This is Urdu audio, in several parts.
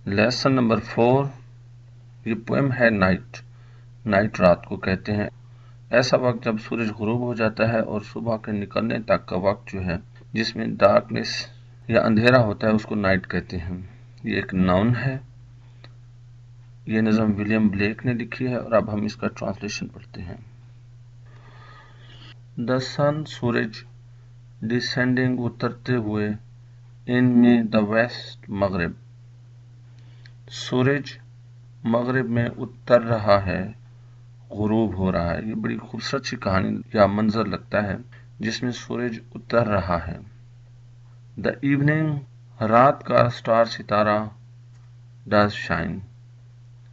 لیسن نمبر 4، یہ پوئم ہے نائٹ۔ نائٹ رات کو کہتے ہیں، ایسا وقت جب سورج غروب ہو جاتا ہے اور صبح کے نکلنے تک کا وقت جو ہے جس میں ڈارکنیس یا اندھیرا ہوتا ہے اس کو نائٹ کہتے ہیں۔ یہ ایک ناؤن ہے۔ یہ نظم ولیم بلیک نے لکھی ہے اور اب ہم اس کا ٹرانسلیشن پڑھتے ہیں۔ دا سن سورج ڈسینڈنگ اترتے ہوئے ان میں دا ویسٹ مغرب، سورج مغرب میں اتر رہا ہے، غروب ہو رہا ہے۔ یہ بڑی خوبصورت سی کہانی یا منظر لگتا ہے جس میں سورج اتر رہا ہے۔ دا ایوننگ، رات کا سٹار ستارہ، ڈز شائن،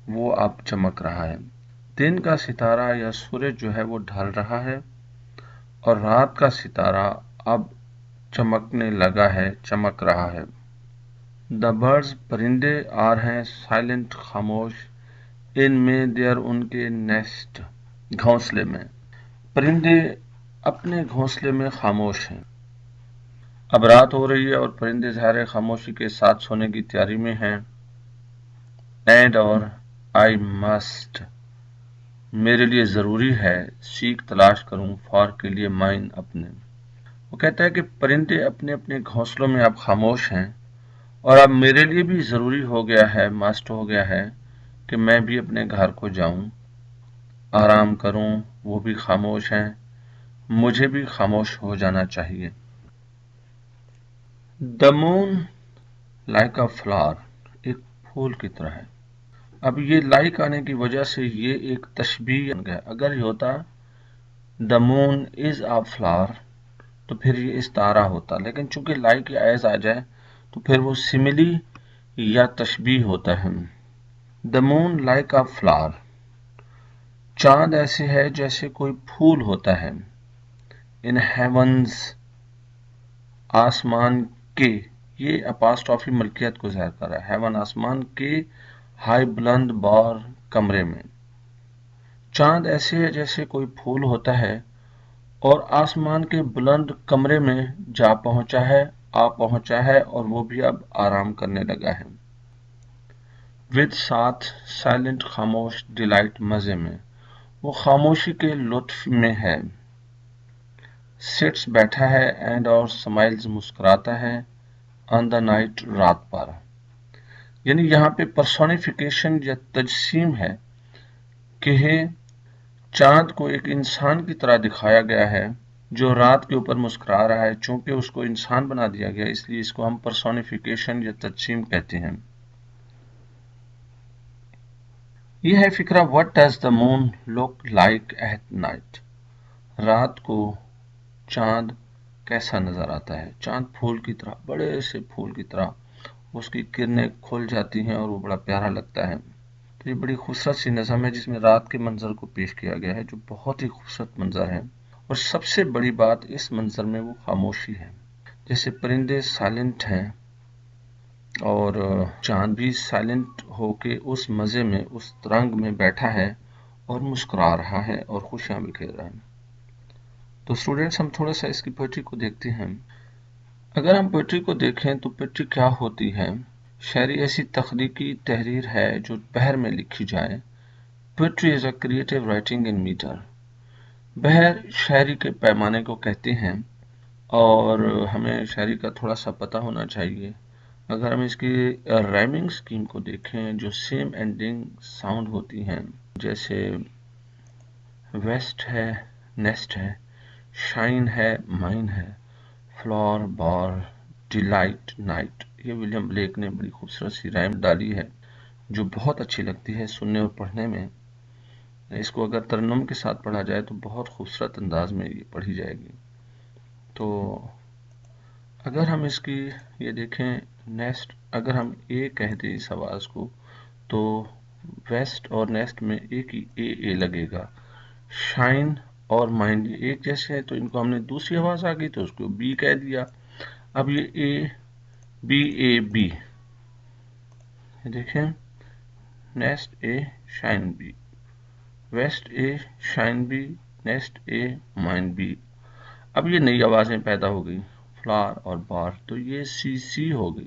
وہ اب چمک رہا ہے۔ دن کا ستارہ یا سورج جو ہے وہ ڈھل رہا ہے اور رات کا ستارہ اب چمکنے لگا ہے، چمک رہا ہے۔ دا برڈز، پرندے، آ رہے ہیں، سائلنٹ، خاموش، ان میں دیر، ان کے نیسٹ، گھونسلے میں۔ پرندے اپنے گھونسلے میں خاموش ہیں۔ اب رات ہو رہی ہے اور پرندے ظاہر خاموشی کے ساتھ سونے کی تیاری میں ہیں۔ اینڈ اور آئی مسٹ، میرے لیے ضروری ہے، سیک تلاش کروں، فار کے لیے، مائن اپنے۔ وہ کہتا ہے کہ پرندے اپنے اپنے گھونسلوں میں اب خاموش ہیں اور اب میرے لیے بھی ضروری ہو گیا ہے، مسٹ ہو گیا ہے کہ میں بھی اپنے گھر کو جاؤں، آرام کروں، وہ بھی خاموش ہیں، مجھے بھی خاموش ہو جانا چاہیے۔ دا مون لائک اے فلاور، ایک پھول کی طرح ہے۔ اب یہ لائک آنے کی وجہ سے یہ ایک تشبیہ بن گیا۔ اگر یہ ہوتا دا مون از اے فلاور تو پھر یہ استعارہ ہوتا، لیکن چونکہ لائک یا ایز آ جائے تو پھر وہ سملی یا تشبیہ ہوتا ہے۔ دا مون لائک اے فلاور، چاند ایسے ہے جیسے کوئی پھول ہوتا ہے۔ ان ہیونز، آسمان کے، یہ اپاسٹرافی ملکیت کو ظاہر کر رہا ہے۔ ہیون آسمان کے، ہائی بلند بار کمرے میں۔ چاند ایسے ہے جیسے کوئی پھول ہوتا ہے اور آسمان کے بلند کمرے میں جا پہنچا ہے، آ پہنچا ہے اور وہ بھی اب آرام کرنے لگا ہے۔ ود، ساتھ، سائلنٹ، خاموش، ڈیلائٹ، مزے میں، وہ خاموشی کے لطف میں ہے۔ سٹس، بیٹھا ہے، اینڈ اور سمائلز، مسکراتا ہے، آن دا نائٹ، رات پر۔ یعنی یہاں پہ پرسونیفیکیشن یا تجسیم ہے کہ چاند کو ایک انسان کی طرح دکھایا گیا ہے جو رات کے اوپر مسکرا رہا ہے۔ چونکہ اس کو انسان بنا دیا گیا اس لیے اس کو ہم پرسونیفیکیشن یا تجسیم کہتے ہیں۔ یہ ہے فقرہ what does the moon look like at night, رات کو چاند کیسا نظر آتا ہے۔ چاند پھول کی طرح، بڑے سے پھول کی طرح اس کی کرنیں کھل جاتی ہیں اور وہ بڑا پیارا لگتا ہے۔ تو یہ بڑی خوبصورت سی نظم ہے جس میں رات کے منظر کو پیش کیا گیا ہے جو بہت ہی خوبصورت منظر ہے، اور سب سے بڑی بات اس منظر میں وہ خاموشی ہے۔ جیسے پرندے سائلنٹ ہیں اور چاند بھی سائلنٹ ہو کے اس مزے میں، اس رنگ میں بیٹھا ہے اور مسکرا رہا ہے اور خوشیاں بکھیر رہا ہے۔ تو اسٹوڈینٹس، ہم تھوڑا سا اس کی پوئٹری کو دیکھتے ہیں۔ اگر ہم پوئٹری کو دیکھیں تو پوئٹری کیا ہوتی ہے؟ شاعری ایسی تخلیقی تحریر ہے جو بحر میں لکھی جائے۔ Poetry is a creative writing in metre, بحر شاعری کے پیمانے کو کہتے ہیں، اور ہمیں شاعری کا تھوڑا سا پتہ ہونا چاہیے۔ اگر ہم اس کی رائمنگ سکیم کو دیکھیں جو سیم اینڈنگ ساؤنڈ ہوتی ہیں، جیسے ویسٹ ہے، نیسٹ ہے، شائن ہے، مائن ہے، فلاور، بار، ڈیلائٹ، نائٹ۔ یہ ولیم بلیک نے بڑی خوبصورت سی رائم ڈالی ہے جو بہت اچھی لگتی ہے سننے اور پڑھنے میں۔ اس کو اگر ترنم کے ساتھ پڑھا جائے تو بہت خوبصورت انداز میں یہ پڑھی جائے گی۔ تو اگر ہم اس کی یہ دیکھیں نیسٹ، اگر ہم اے کہہ دیں اس آواز کو تو ویسٹ اور نیسٹ میں ایک ہی اے لگے گا۔ شائن اور مائنڈ ایک جیسے ہیں تو ان کو ہم نے دوسری آواز آ گئی تو اس کو بی کہہ دیا۔ اب یہ اے بی، اے بی، دیکھیں nest A, shine B, west A, shine B, nest A, mind B. اب یہ نئی آوازیں پیدا ہو گئی، فلاور اور بار، تو یہ سی سی ہو گئی۔